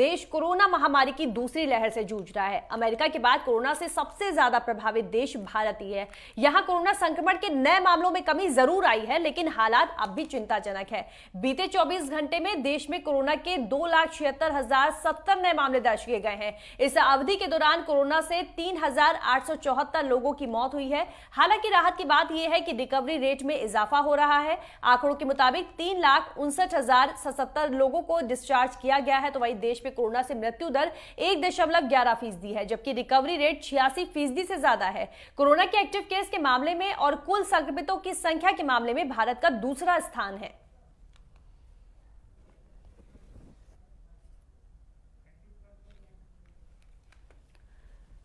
देश कोरोना महामारी की दूसरी लहर से जूझ रहा है। अमेरिका के बाद कोरोना से सबसे ज्यादा प्रभावित देश भारत ही है। यहां कोरोना संक्रमण के नए मामलों में कमी जरूर आई है, लेकिन हालात अब भी चिंताजनक है। बीते 24 घंटे में देश में कोरोना के 2,76,070 नए मामले दर्ज किए गए हैं। इस अवधि के दौरान कोरोना से 3,874 लोगों की मौत हुई है। हालांकि राहत की बात यह है कि रिकवरी रेट में इजाफा हो रहा है। आंकड़ों के मुताबिक 3,59,077 लोगों को डिस्चार्ज किया गया है। तो वहीं देश में कोरोना से मृत्यु दर 1.11% है, जबकि रिकवरी रेट 86% से ज्यादा है। कोरोना के एक्टिव केस के मामले में और कुल संक्रमितों की संख्या के मामले में भारत का दूसरा स्थान है।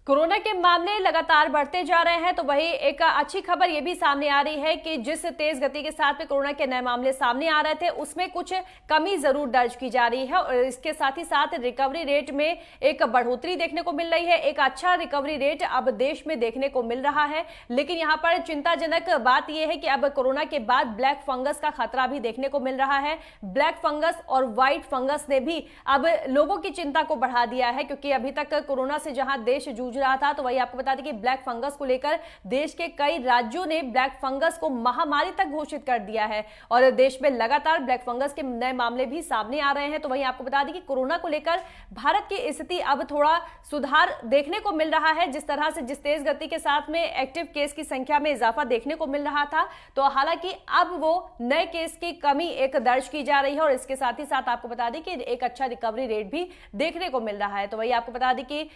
कोरोना के मामले लगातार बढ़ते जा रहे हैं, तो वही एक अच्छी खबर यह भी सामने आ रही है कि जिस तेज गति के साथ में कोरोना के नए मामले सामने आ रहे थे, उसमें कुछ कमी जरूर दर्ज की जा रही है और इसके साथ ही साथ रिकवरी रेट में एक बढ़ोतरी देखने को मिल रही है। एक अच्छा रिकवरी रेट अब देश में देखने को मिल रहा है, लेकिन यहां पर चिंताजनक बात यह है कि अब कोरोना के बाद ब्लैक फंगस का खतरा भी देखने को मिल रहा है। ब्लैक फंगस और व्हाइट फंगस ने भी अब लोगों की चिंता को बढ़ा दिया है, क्योंकि अभी तक कोरोना से जहां देश जूझ रहा था, तो वही आपको बता दें कि ब्लैक फंगस को लेकर देश के कई राज्यों ने ब्लैक फंगस को महामारी तक घोषित कर दिया है और देश में लगातार ब्लैक फंगस के नए मामले भी सामने आ रहे हैं। तो वही आपको बता दें कि कोरोना को लेकर भारत की स्थिति अब थोड़ा सुधार देखने को मिल रहा है। जिस तरह से जिस तेज गति के साथ में एक्टिव केस की संख्या में इजाफा देखने को मिल रहा था, तो हालांकि अब वो नए केस की कमी एक दर्ज की जा रही है और इसके साथ ही साथ आपको बता दें कि एक अच्छा रिकवरी रेट भी देखने को मिल रहा है। तो वही आपको बता दें कि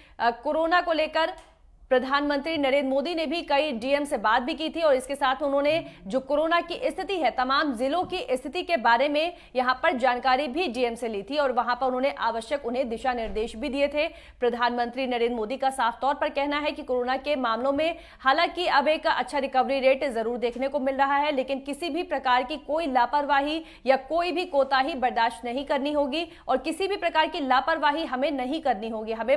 कोरोना को लेकर प्रधानमंत्री नरेंद्र मोदी ने भी कई डीएम से बात भी की थी और इसके साथ उन्होंने जो कोरोना की स्थिति है, तमाम जिलों की स्थिति के बारे में यहां पर जानकारी भी डीएम से ली थी और वहां पर उन्होंने आवश्यक उन्हें दिशा निर्देश भी दिए थे। प्रधानमंत्री नरेंद्र मोदी का साफ तौर पर कहना है कि कोरोना के मामलों में हालांकि अब एक अच्छा रिकवरी रेट जरूर देखने को मिल रहा है, लेकिन किसी भी प्रकार की कोई लापरवाही या कोई भी कोताही बर्दाश्त नहीं करनी होगी और किसी भी प्रकार की लापरवाही हमें नहीं करनी होगी। हमें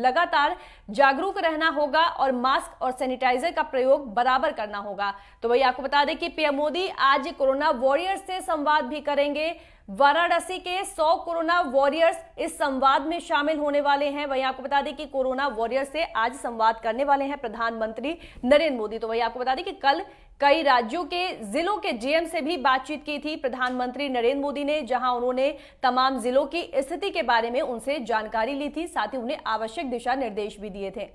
लगातार जागरूक रहना होगा और मास्क और सैनिटाइजर का प्रयोग बराबर करना होगा। तो वही आपको बता दें कि पीएम मोदी आज कोरोना वॉरियर्स से संवाद भी करेंगे। वाराणसी के 100 कोरोना वॉरियर्स इस संवाद में शामिल होने वाले हैं। वहीं आपको बता दें कि कोरोना वॉरियर्स से आज संवाद करने वाले हैं प्रधानमंत्री नरेंद्र मोदी। तो वही आपको बता दें कि कल कई राज्यों के जिलों के डीएम से भी बातचीत की थी प्रधानमंत्री नरेंद्र मोदी ने, जहां उन्होंने तमाम जिलों की स्थिति के बारे में उनसे जानकारी ली थी, साथ ही उन्हें आवश्यक दिशा निर्देश भी दिए थे।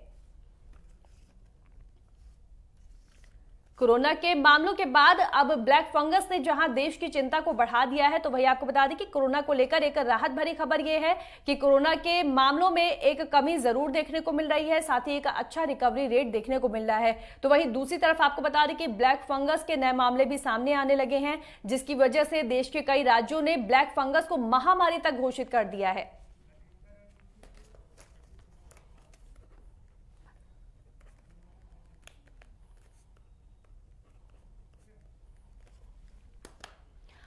कोरोना के मामलों के बाद अब ब्लैक फंगस ने जहां देश की चिंता को बढ़ा दिया है, तो वही आपको बता दें कि कोरोना को लेकर एक राहत भरी खबर यह है कि कोरोना के मामलों में एक कमी जरूर देखने को मिल रही है, साथ ही एक अच्छा रिकवरी रेट देखने को मिल रहा है। तो वही दूसरी तरफ आपको बता दें कि ब्लैक फंगस के नए मामले भी सामने आने लगे हैं, जिसकी वजह से देश के कई राज्यों ने ब्लैक फंगस को महामारी तक घोषित कर दिया है।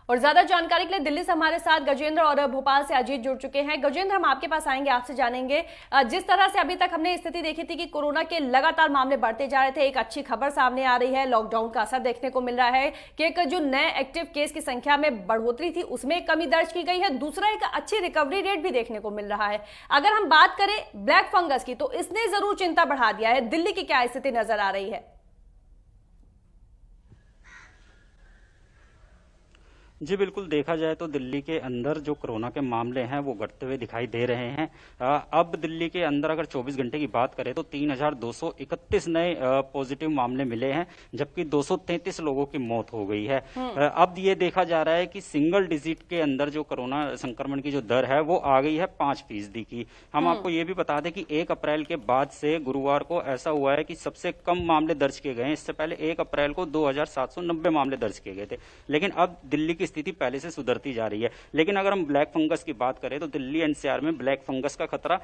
और ज्यादा जानकारी के लिए दिल्ली से हमारे साथ गजेंद्र और भोपाल से अजीत जुड़ चुके हैं। गजेंद्र, हम आपके पास आएंगे, आपसे जानेंगे जिस तरह से अभी तक हमने स्थिति देखी थी कि कोरोना के लगातार मामले बढ़ते जा रहे थे, एक अच्छी खबर सामने आ रही है, लॉकडाउन का असर देखने को मिल रहा है कि एक जो नए एक्टिव केस की संख्या में बढ़ोतरी थी उसमें कमी दर्ज की गई है, दूसरा एक अच्छी रिकवरी रेट भी देखने को मिल रहा है। अगर हम बात करें ब्लैक फंगस की, तो इसने जरूर चिंता बढ़ा दिया है। दिल्ली की क्या स्थिति नजर आ रही है? जी बिल्कुल, देखा जाए तो दिल्ली के अंदर जो कोरोना के मामले हैं वो घटते हुए दिखाई दे रहे हैं। अब दिल्ली के अंदर अगर 24 घंटे की बात करें तो 3,231 नए पॉजिटिव मामले मिले हैं, जबकि 233 लोगों की मौत हो गई है। अब ये देखा जा रहा है कि सिंगल डिजिट के अंदर जो कोरोना संक्रमण की जो दर है वो आ गई है 5% की। हम आपको ये भी बता दें कि 1 अप्रैल के बाद से गुरुवार को ऐसा हुआ है कि सबसे कम मामले दर्ज किए गए हैं। इससे पहले 1 अप्रैल को 2,790 मामले दर्ज किए गए थे, लेकिन अब दिल्ली की स्थिति पहले से सुधरती जा रही है। लेकिन अगर हम ब्लैक फंगस की बात करें तो दिल्ली एनसीआर में ब्लैक फंगस का खतरा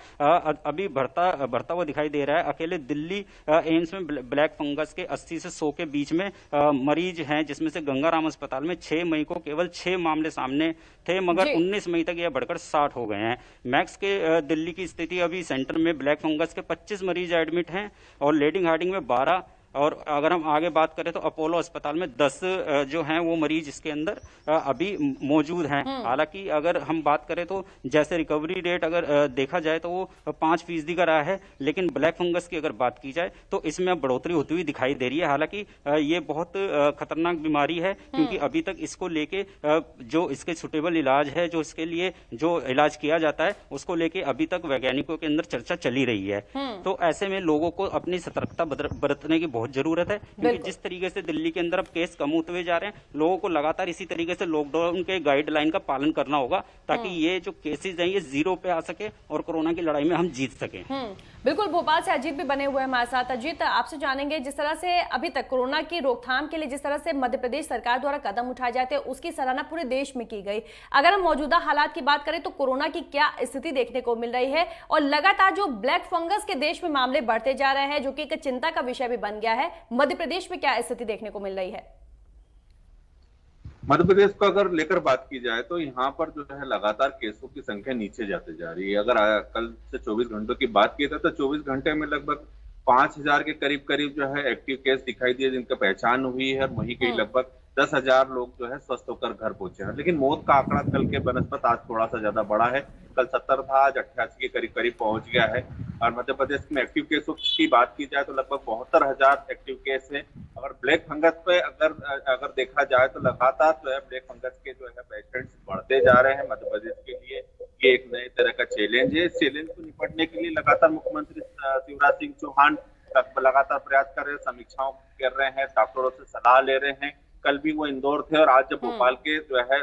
अभी बढ़ता हुआ दिखाई दे रहा है। अकेले दिल्ली एम्स में ब्लैक फंगस के 80 से 100 के बीच में मरीज हैं, जिसमें से गंगाराम अस्पताल में 6 मई को केवल 6 मामले सामने थे, मगर 19 मई तक यह बढ़कर 60 हो गए हैं। मैक्स के दिल्ली की स्थिति अभी सेंटर में ब्लैक फंगस के 25 मरीज एडमिट हैं और लेडिंग हार्डिंग में 12 और अगर हम आगे बात करें तो अपोलो अस्पताल में 10 जो हैं वो मरीज इसके अंदर अभी मौजूद हैं। हालांकि अगर हम बात करें तो जैसे रिकवरी रेट अगर देखा जाए तो वो 5% का रहा है, लेकिन ब्लैक फंगस की अगर बात की जाए तो इसमें बढ़ोतरी होती हुई दिखाई दे रही है। हालांकि ये बहुत खतरनाक बीमारी है, क्योंकि अभी तक इसको लेके जो इसके सुटेबल इलाज है, जो इसके लिए जो इलाज किया जाता है, उसको लेके अभी तक वैज्ञानिकों के अंदर चर्चा चली रही है। तो ऐसे में लोगों को अपनी सतर्कता बरतने की बहुत जरूरत है, क्योंकि जिस तरीके से दिल्ली के अंदर अब केस कम होते हुए जा रहे हैं, लोगों को लगातार इसी तरीके से लॉकडाउन के गाइडलाइन का पालन करना होगा, ताकि ये जो केसेज हैं ये जीरो पे आ सके और कोरोना की लड़ाई में हम जीत सकें। बिल्कुल, भोपाल से अजीत भी बने हुए हैं हमारे साथ। अजीत, आपसे जानेंगे, जिस तरह से अभी तक कोरोना की रोकथाम के लिए जिस तरह से मध्य प्रदेश सरकार द्वारा कदम उठाए जाते हैं, उसकी सराहना पूरे देश में की गई। अगर हम मौजूदा हालात की बात करें तो कोरोना की क्या स्थिति देखने को मिल रही है, और लगातार जो ब्लैक फंगस के देश में मामले बढ़ते जा रहे हैं, जो कि एक चिंता का विषय भी बन गया है, मध्य प्रदेश में क्या स्थिति देखने को मिल रही है? मध्य प्रदेश को अगर लेकर बात की जाए तो यहाँ पर जो है लगातार केसों की संख्या नीचे जाती जा रही है। अगर कल से 24 घंटों की बात की जाए तो 24 घंटे में लगभग 5000 के करीब जो है एक्टिव केस दिखाई दिए, जिनका पहचान हुई है, और वहीं कहीं लगभग 10,000 लोग जो है स्वस्थ होकर घर पहुंचे हैं। लेकिन मौत का आंकड़ा कल के बनस्पत आज थोड़ा सा ज्यादा बढ़ा है। कल 70 था, आज 88 के करीब पहुंच गया है। और मध्य प्रदेश में एक्टिव केसों की बात की जाए तो लगभग 72,000 एक्टिव केस है। अगर ब्लैक फंगस पे अगर देखा जाए तो लगातार जो है ब्लैक फंगस के जो है पेशेंट्स बढ़ते जा रहे हैं। मध्य प्रदेश के लिए ये एक नए तरह का चैलेंज है। इस चैलेंज को निपटने के लिए लगातार मुख्यमंत्री शिवराज सिंह चौहान लगातार प्रयास कर रहे हैं, समीक्षाओं कर रहे हैं, डॉक्टरों से सलाह ले रहे हैं। कल भी वो इंदौर थे और आज जब भोपाल के जो है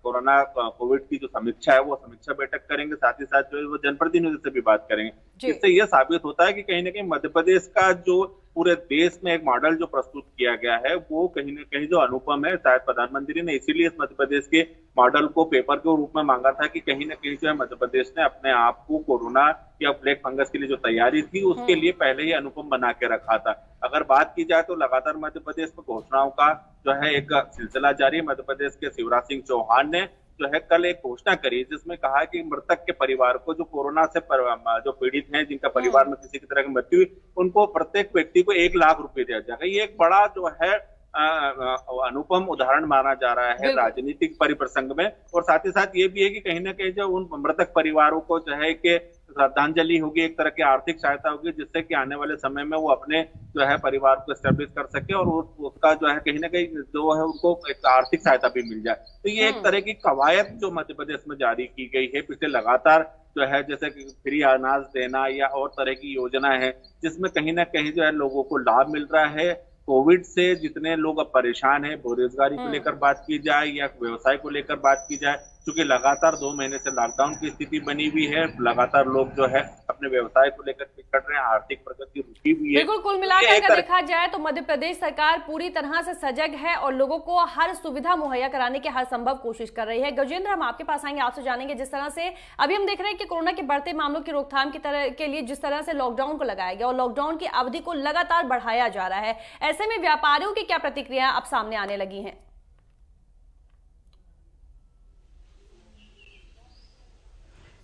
कोरोना कोविड की जो समीक्षा है वो समीक्षा बैठक करेंगे, साथ ही साथ जो है वो जनप्रतिनिधियों से भी बात करेंगे। इससे यह साबित होता है कि कहीं ना कहीं मध्य प्रदेश का जो पूरे देश में एक मॉडल जो प्रस्तुत किया गया है वो कहीं ना कहीं जो अनुपम है। शायद प्रधानमंत्री ने इसीलिए इस मध्य प्रदेश के मॉडल को पेपर के रूप में मांगा था कि कहीं ना कहीं जो है मध्य प्रदेश ने अपने आप को कोरोना या ब्लैक फंगस के लिए जो तैयारी थी उसके लिए पहले ही अनुपम बना के रखा था। अगर बात की जाए तो लगातार मध्य प्रदेश में घोषणाओं का जो है एक सिलसिला जारी है। मध्य प्रदेश के शिवराज सिंह चौहान ने जो है कल एक घोषणा करी जिसमें कहा कि मृतक के परिवार को, जो कोरोना से जो पीड़ित हैं, जिनका परिवार में किसी की तरह की मृत्यु हुई, उनको प्रत्येक व्यक्ति को 1 लाख रुपए दिया जाएगा। ये एक बड़ा जो है अनुपम उदाहरण माना जा रहा है राजनीतिक परिप्रसंग में। और साथ ही साथ ये भी है कि कहीं ना कहीं जो उन मृतक परिवारों को जो है कि श्रद्धांजलि होगी, एक तरह की आर्थिक सहायता होगी, जिससे कि आने वाले समय में वो अपने जो है परिवार को एस्टेब्लिश कर सके और उसका जो है कहीं ना कहीं जो है उनको एक आर्थिक सहायता भी मिल जाए। तो ये एक तरह की कवायद जो मध्य प्रदेश में जारी की गई है पिछले लगातार जो है, जैसे कि फ्री अनाज देना या और तरह की योजना है, जिसमें कहीं ना कहीं जो है लोगों को लाभ मिल रहा है। कोविड से जितने लोग अब परेशान हैं, बेरोजगारी को लेकर बात की जाए या व्यवसाय को लेकर बात की जाए, क्योंकि लगातार 2 महीने से लॉकडाउन की स्थिति बनी हुई है, लगातार लोग जो है अपने व्यवसाय को लेकर पिछड़ रहे हैं, आर्थिक प्रगति रुकी हुई है। बिल्कुल, कुल मिलाकर अगर देखा जाए तो मध्य प्रदेश सरकार पूरी तरह से सजग है और लोगों को हर सुविधा मुहैया कराने की हर संभव कोशिश कर रही है। गजेंद्र, हम आपके पास आएंगे, आपसे जानेंगे, जिस तरह से अभी हम देख रहे हैं कि कोरोना के बढ़ते मामलों की रोकथाम के लिए जिस तरह से लॉकडाउन को लगाया गया और लॉकडाउन की अवधि को लगातार बढ़ाया जा रहा है, ऐसे में व्यापारियों की क्या प्रतिक्रिया अब सामने आने लगी है?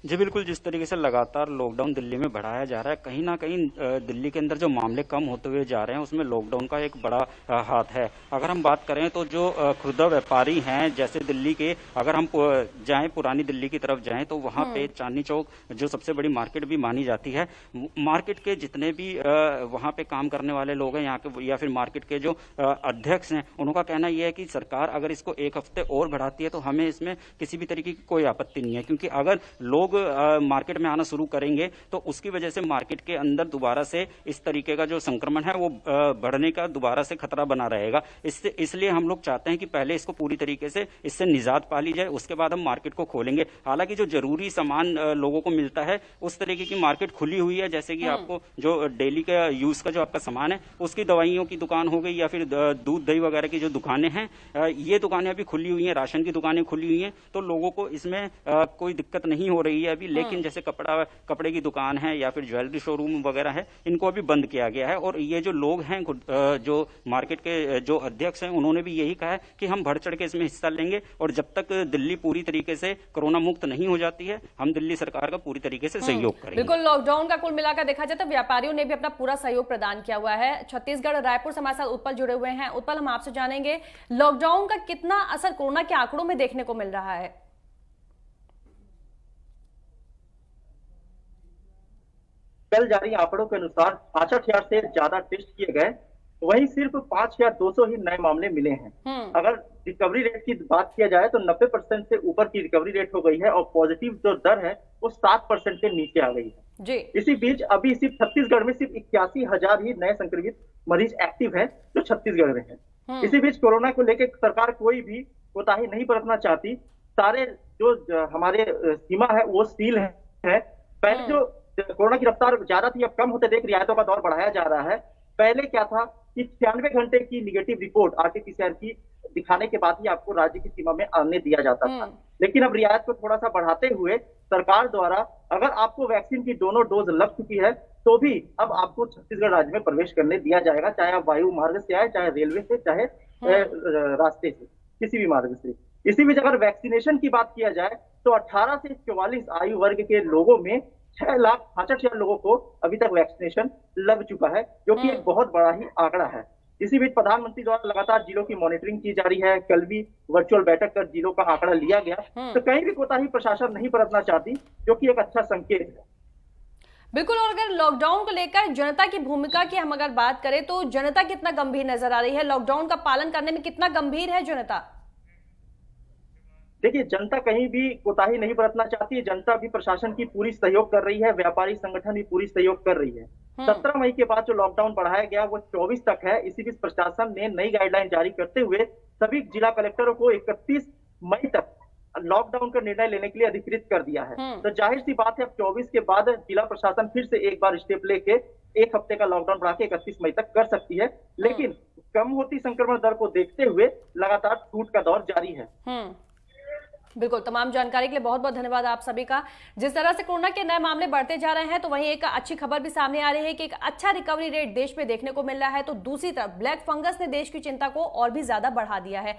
जी बिल्कुल, जिस तरीके से लगातार लॉकडाउन दिल्ली में बढ़ाया जा रहा है, कहीं ना कहीं दिल्ली के अंदर जो मामले कम होते हुए जा रहे हैं उसमें लॉकडाउन का एक बड़ा हाथ है। अगर हम बात करें तो जो खुदरा व्यापारी हैं, जैसे दिल्ली के, अगर हम जाएं पुरानी दिल्ली की तरफ जाएं तो वहां पे चांदनी चौक जो सबसे बड़ी मार्केट भी मानी जाती है, मार्केट के जितने भी वहां पे काम करने वाले लोग हैं यहाँ के या फिर मार्केट के जो अध्यक्ष हैं, उनका कहना यह है कि सरकार अगर इसको 1 हफ्ते और बढ़ाती है तो हमें इसमें किसी भी तरीके की कोई आपत्ति नहीं है, क्योंकि अगर लोग मार्केट में आना शुरू करेंगे तो उसकी वजह से मार्केट के अंदर दोबारा से इस तरीके का जो संक्रमण है वो बढ़ने का दोबारा से खतरा बना रहेगा। इसलिए हम लोग चाहते हैं कि पहले इसको पूरी तरीके से इससे निजात पा ली जाए, उसके बाद हम मार्केट को खोलेंगे। हालांकि जो जरूरी सामान लोगों को मिलता है उस तरीके की मार्केट खुली हुई है, जैसे कि आपको जो डेली का यूज का जो आपका सामान है उसकी दवाइयों की दुकान हो गई या फिर दूध दही वगैरह की जो दुकानें हैं, ये दुकानें अभी खुली हुई हैं, राशन की दुकानें खुली हुई हैं, तो लोगों को इसमें कोई दिक्कत नहीं हो रही हुई है अभी, लेकिन जैसे कपड़े की दुकान है या फिर ज्वेलरी शोरूम वगैरह है, इनको अभी बंद किया गया है। और ये जो लोग हैं, जो मार्केट के जो अध्यक्ष हैं, उन्होंने भी यही कहा है कि हम बढ़ चढ़ के इसमें हिस्सा लेंगे और जब तक दिल्ली पूरी तरीके से कोरोना मुक्त नहीं हो जाती है, हम दिल्ली सरकार का पूरी तरीके से सहयोग करेंगे। बिल्कुल, लॉकडाउन का कुल मिलाकर देखा जाए तो व्यापारियों ने भी अपना पूरा सहयोग प्रदान किया हुआ है। छत्तीसगढ़ रायपुर से हमारे साथ उत्पल जुड़े हुए हैं। उत्पल, हम आपसे जानेंगे लॉकडाउन का कितना असर कोरोना के आंकड़ों में देखने को मिल रहा है? कल जारी आंकड़ों के अनुसार 65,000 से ज्यादा टेस्ट किए गए, वहीं सिर्फ 5,200 ही नए मामले मिले हैं। अगर रिकवरी रेट की बात किया जाए तो 90% से ऊपर की रिकवरी रेट हो गई है और पॉजिटिव जो दर है वो 7% के नीचे आ गई है जी। इसी बीच अभी सिर्फ छत्तीसगढ़ में सिर्फ 81,000 ही नए संक्रमित मरीज एक्टिव है जो छत्तीसगढ़ में है। इसी बीच कोरोना को लेकर सरकार कोई भी कोताही नहीं बरतना चाहती। सारे जो हमारे सीमा है वो सील है। पहले जो कोरोना की रफ्तार ज्यादा थी, अब कम होते देख रियायतों का दौर बढ़ाया जा रहा है। पहले क्या था कि 96 घंटे की निगेटिव रिपोर्ट आरटीपीसीआर की दिखाने के बाद ही आपको राज्य की सीमा में आने दिया जाता था, लेकिन अब रियायत को थोड़ा सा बढ़ाते हुए सरकार द्वारा अगर आपको वैक्सीन की दोनों डोज लग चुकी है तो भी अब आपको छत्तीसगढ़ राज्य में प्रवेश करने दिया जाएगा, चाहे आप वायु मार्ग से आए, चाहे रेलवे से, चाहे रास्ते से, किसी भी मार्ग से। इसी बीच अगर वैक्सीनेशन की बात किया जाए तो 18 से 44 आयु वर्ग के लोगों में 6,65,000 लोगों को अभी तक वैक्सीनेशन लग चुका है, जो कि एक बहुत बड़ा ही आंकड़ा है। इसी बीच प्रधानमंत्री द्वारा लगातार जिलों की मॉनिटरिंग की जा रही है। कल भी वर्चुअल बैठक कर जिलों का आंकड़ा लिया गया, तो कहीं भी कोताही प्रशासन नहीं बरतना चाहती, जो कि एक अच्छा संकेत है। बिल्कुल, और अगर लॉकडाउन को लेकर जनता की भूमिका की हम अगर बात करें तो जनता कितना गंभीर नजर आ रही है? लॉकडाउन का पालन करने में कितना गंभीर है जनता? देखिए, जनता कहीं भी कोताही नहीं बरतना चाहती है। जनता भी प्रशासन की पूरी सहयोग कर रही है, व्यापारी संगठन भी पूरी सहयोग कर रही है। 17 मई के बाद जो लॉकडाउन बढ़ाया गया वो 24 तक है। इसी बीच प्रशासन ने नई गाइडलाइन जारी करते हुए सभी जिला कलेक्टरों को 31 मई तक लॉकडाउन का निर्णय लेने के लिए अधिकृत कर दिया है। तो जाहिर सी बात है अब 24 के बाद जिला प्रशासन फिर से एक बार स्टेप लेके एक हफ्ते का लॉकडाउन बढ़ा के 31 मई तक कर सकती है, लेकिन कम होती संक्रमण दर को देखते हुए लगातार छूट का दौर जारी है। बिल्कुल, तमाम जानकारी के लिए बहुत बहुत धन्यवाद आप सभी का। जिस तरह से कोरोना के नए मामले बढ़ते जा रहे हैं तो वहीं एक अच्छी खबर भी सामने आ रही है कि एक अच्छा रिकवरी रेट देश में देखने को मिल रहा है, तो दूसरी तरफ ब्लैक फंगस ने देश की चिंता को और भी ज्यादा बढ़ा दिया है।